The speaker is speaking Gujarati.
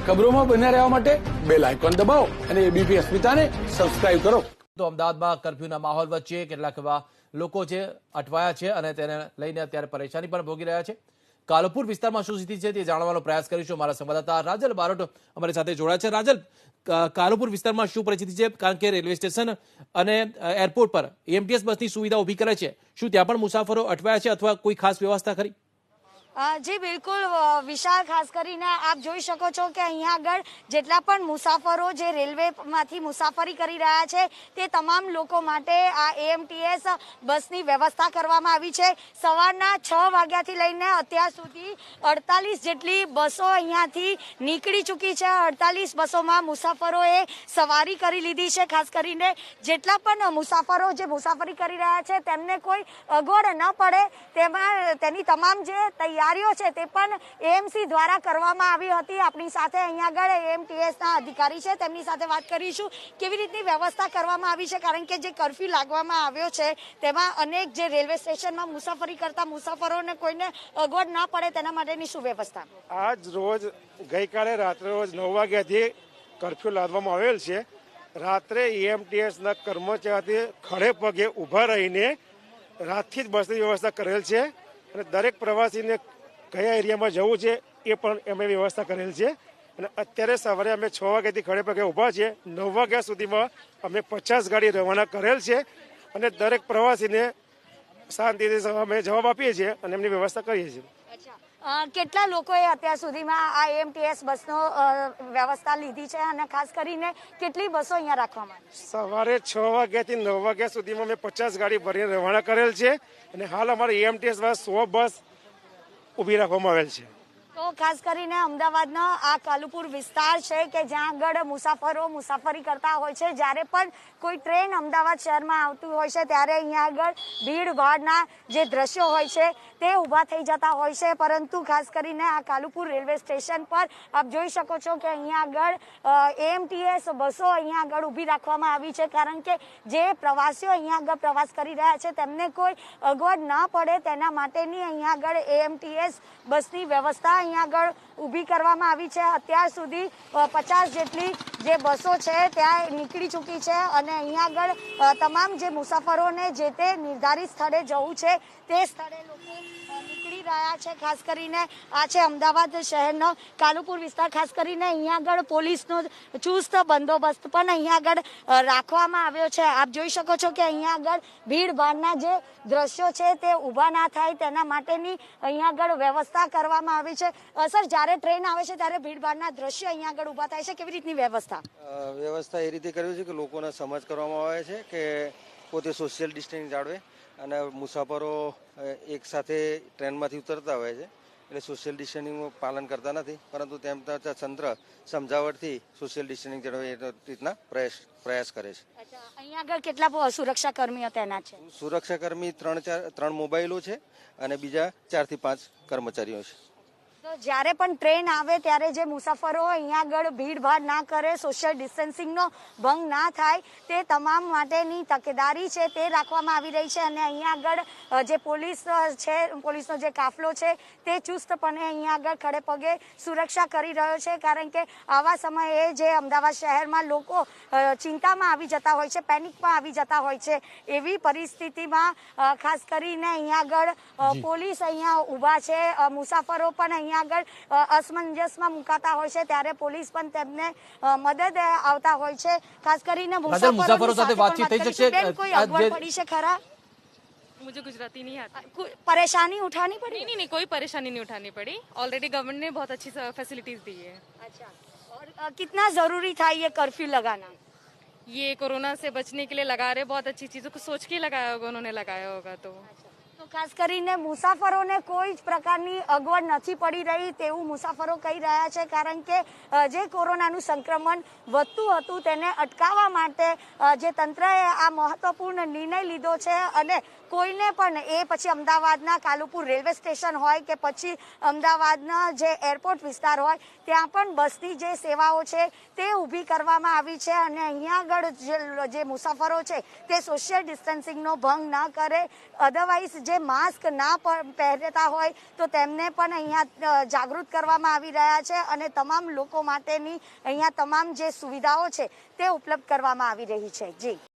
ખબરોમાં બન્યા રહેવા માટે બેલ આઇકોન દબાવો અને એબીપી અસ્મિતાને સબસ્ક્રાઇબ કરો. તો અમદાવાદમાં કર્ફ્યુના માહોલ વચ્ચે કેટલાક એવા લોકો છે અટવાયા છે અને તેને લઈને અત્યારે પરેશાની પણ ભોગી રહ્યા છે. કાલુપુર વિસ્તારમાં શું સ્થિતિ છે તે જાણવાનો પ્રયાસ કરીશું. મારા સંવાદદાતા રાજલ બારોટ અમારી સાથે જોડાયા છે. રાજલ, કાલુપુર વિસ્તારમાં શું પરિસ્થિતિ છે? કારણ કે રેલવે સ્ટેશન અને એરપોર્ટ પર એએમટીએસ બસની સુવિધા ઊભી કરે છે, શું ત્યાં પણ મુસાફરો અટવાયા છે અથવા કોઈ ખાસ વ્યવસ્થા ખરી? જી બિલકુલ વિશાલ, ખાસ કરીને આપ જોઈ શકો છો કે અહીંયા આગળ જેટલા પણ મુસાફરો જે રેલવેમાંથી મુસાફરી કરી રહ્યા છે તે તમામ લોકો માટે આ એએમટીએસ બસની વ્યવસ્થા કરવામાં આવી છે. સવારના 6 વાગ્યાથી લઈને અત્યાર સુધી 48 જેટલી બસો અહીંયાથી નીકળી ચૂકી છે. 48 બસોમાં મુસાફરોએ સવારી કરી લીધી છે. ખાસ કરીને જેટલા પણ મુસાફરો જે મુસાફરી કરી રહ્યા છે તેમને કોઈ અગવડ ન પડે તેની તમામ જે તૈયારીઓ છે તે પણ એએમસી દ્વારા કરવામાં આવી હતી. આપણી સાથે અહીંયા આગળ એએમટીએસના અધિકારી છે, તેમની સાથે વાત કરીશું. કેવી રીતની વ્યવસ્થા કરવામાં આવી છે? કારણ કે જે કર્ફ્યુ લાગવામાં આવ્યો છે તેમાં અનેક જે રેલવે સ્ટેશનમાં મુસાફરી કરતા મુસાફરોને કોઈને અગવડ ના પડે તેના માટેની શું વ્યવસ્થા? આજ રોજ ગઈકાલે રાત્રે રોજ 9 વાગ્યાથી કર્ફ્યુ લાદવામાં આવેલ છે. રાત્રે એએમટીએસના કર્મચારીઓ ખડે પગે ઊભા રહીને રાતથી જ બસની વ્યવસ્થા કરેલ છે અને દરેક પ્રવાસીને કયા એરિયામાં જવું છે એ પણ અમે વ્યવસ્થા કરેલ છે. અને અત્યારે સવારે અમે 6 વાગ્યાથી ખડે પગે ઊભા છીએ. 9 વાગ્યા સુધીમાં અમે 50 ગાડી રવાના કરેલ છે અને દરેક પ્રવાસીને શાંતિથી અમે જવાબ આપીએ છીએ અને એમની વ્યવસ્થા કરીએ છીએ. કેટલા લોકોએ અત્યાર સુધીમાં આ એએમટીએસ બસનો વ્યવસ્થા લીધી છે અને ખાસ કરીને કેટલી બસો અહીંયા રાખવામાં આવી? સવારે 6 વાગ્યાથી 9 વાગ્યા સુધીમાં અમે 50 ગાડી ભરીને રવાના કરેલ છે અને હાલ અમારે એએમટીએસ બસ 100 બસ ઊભી રાખવામાં આવેલ છે. તો ખાસ કરીને અમદાવાદનો આ કાલુપુર વિસ્તાર છે કે જ્યાં આગળ મુસાફરો મુસાફરી કરતા હોય છે. જ્યારે પણ કોઈ ટ્રેન અમદાવાદ શહેરમાં આવતું હોય છે ત્યારે અહીંયા આગળ ભીડભાડના જે દ્રશ્યો હોય છે તે ઊભા થઈ જતા હોય છે. પરંતુ ખાસ કરીને આ કાલુપુર રેલવે સ્ટેશન પર આપ જોઈ શકો છો કે અહીંયા આગળ એએમટીએસ બસો અહીંયા આગળ ઊભી રાખવામાં આવી છે. કારણ કે જે પ્રવાસીઓ અહીંયા આગળ પ્રવાસ કરી રહ્યા છે તેમને કોઈ અગવડ ન પડે તેના માટેની અહીંયા આગળ એએમટીએસ બસની વ્યવસ્થા અહીંયા આગળ ઊભી કરવામાં આવી છે. અત્યાર સુધી 50 જેટલી જે બસો છે ત્યાં નીકળી ચૂકી છે અને અહીંયા આગળ તમામ જે મુસાફરોને જે તે નિર્ધારિત સ્થળે જવું છે તે સ્થળે લોકો નીકળી રહ્યા છે. ખાસ કરીને આ છે અમદાવાદ શહેરનો કાલુપુર વિસ્તાર. ખાસ કરીને અહીંયા આગળ પોલીસનો ચુસ્ત બંદોબસ્ત પણ અહીંયા આગળ રાખવામાં આવ્યો છે. આપ જોઈ શકો છો કે અહીંયા આગળ ભીડભાડના જે દ્રશ્યો છે તે ઊભા ના થાય તેના માટેની અહીંયા આગળ વ્યવસ્થા કરવામાં આવી છે. સર, જ્યારે ટ્રેન આવે છે ત્યારે ભીડભાડના દ્રશ્યો અહીંયા આગળ ઊભા થાય છે, કેવી રીતની વ્યવસ્થા? વ્યવસ્થા એ રીતે કરવી છે કે લોકોને સમજ કરવામાં આવે છે કે પોતે સોશિયલ ડિસ્ટન્સ જાળવે અને મુસાફરો એક સાથે ટ્રેનમાંથી ઉતરતા હોય છે એટલે સોશિયલ ડિસ્ટન્સિંગનું પાલન કરતા નથી, પરંતુ તેમ તંત્ર સમજાવટથી સોશિયલ ડિસ્ટન્સિંગ જાળવે એ રીતના પ્રયાસ કરે છે. અહીંયા આગળ કેટલા સુરક્ષા કર્મીઓ તૈનાત છે? સુરક્ષાકર્મી 3 મોબાઈલો છે અને બીજા 4 થી 5 કર્મચારીઓ છે. તો જ્યારે પણ ટ્રેન આવે ત્યારે જે મુસાફરો અહીંયા આગળ ભીડભાડ ના કરે, સોશિયલ ડિસ્ટન્સિંગનો ભંગ ના થાય તે તમામ માટેની તકેદારી છે તે રાખવામાં આવી રહી છે. અને અહીંયા આગળ જે પોલીસ છે, પોલીસનો જે કાફલો છે તે ચુસ્તપણે અહીંયા આગળ ખડે પગે સુરક્ષા કરી રહ્યો છે. કારણ કે આવા સમયે જે અમદાવાદ શહેરમાં લોકો ચિંતામાં આવી જતા હોય છે, પેનિકમાં આવી જતા હોય છે, એવી પરિસ્થિતિમાં ખાસ કરીને અહીંયા આગળ પોલીસ અહીંયા ઊભા છે. મુસાફરો પણ અહીંયા આગળ અસમંજસમાં મુકાતા હોય છે ત્યારે પોલીસ પણ તેમને મદદ આવતા હોય છે. ખાસ કરીને મુસાફરો સાથે વાતચીત થઈ શકશે? કોઈ અગવડ પડી છે ખરા? मुझे गुजराती नहीं आती. परेशानी उठानी पड़ी? नहीं, कोई परेशानी नहीं उठानी पड़ी. ऑलरेडी गवर्नमेंट ने बहुत अच्छी फैसिलिटीज दी है. अच्छा, और कितना जरूरी था ये कर्फ्यू लगाना? ये कोरोना से बचने के लिए लगा रहे, बहुत अच्छी चीजों को सोच के लगाया होगा उन्होंने, लगाया होगा तो ખાસ કરીને મુસાફરોને કોઈ જ પ્રકારની અગવડ નથી પડી રહી તેવું મુસાફરો કહી રહ્યા છે. કારણ કે જે કોરોનાનું સંક્રમણ વધતું હતું તેને અટકાવવા માટે જે તંત્રએ આ મહત્વપૂર્ણ નિર્ણય લીધો છે અને કોઈને પણ એ પછી અમદાવાદના કાલુપુર રેલવે સ્ટેશન હોય કે પછી અમદાવાદના જે એરપોર્ટ વિસ્તાર હોય ત્યાં પણ બસની જે સેવાઓ છે તે ઊભી કરવામાં આવી છે. અને અહીંયા આગળ જે મુસાફરો છે તે સોશિયલ ડિસ્ટન્સિંગનો ભંગ ન કરે, અધરવાઇઝ જે જે માસ્ક ના પહેરતા હોય તો તેમને પણ અહીંયા જાગૃત કરવામાં આવી રહ્યા છે અને તમામ લોકો માટેની અહીંયા તમામ જે સુવિધાઓ છે તે ઉપલબ્ધ કરવામાં આવી રહી છે. જી.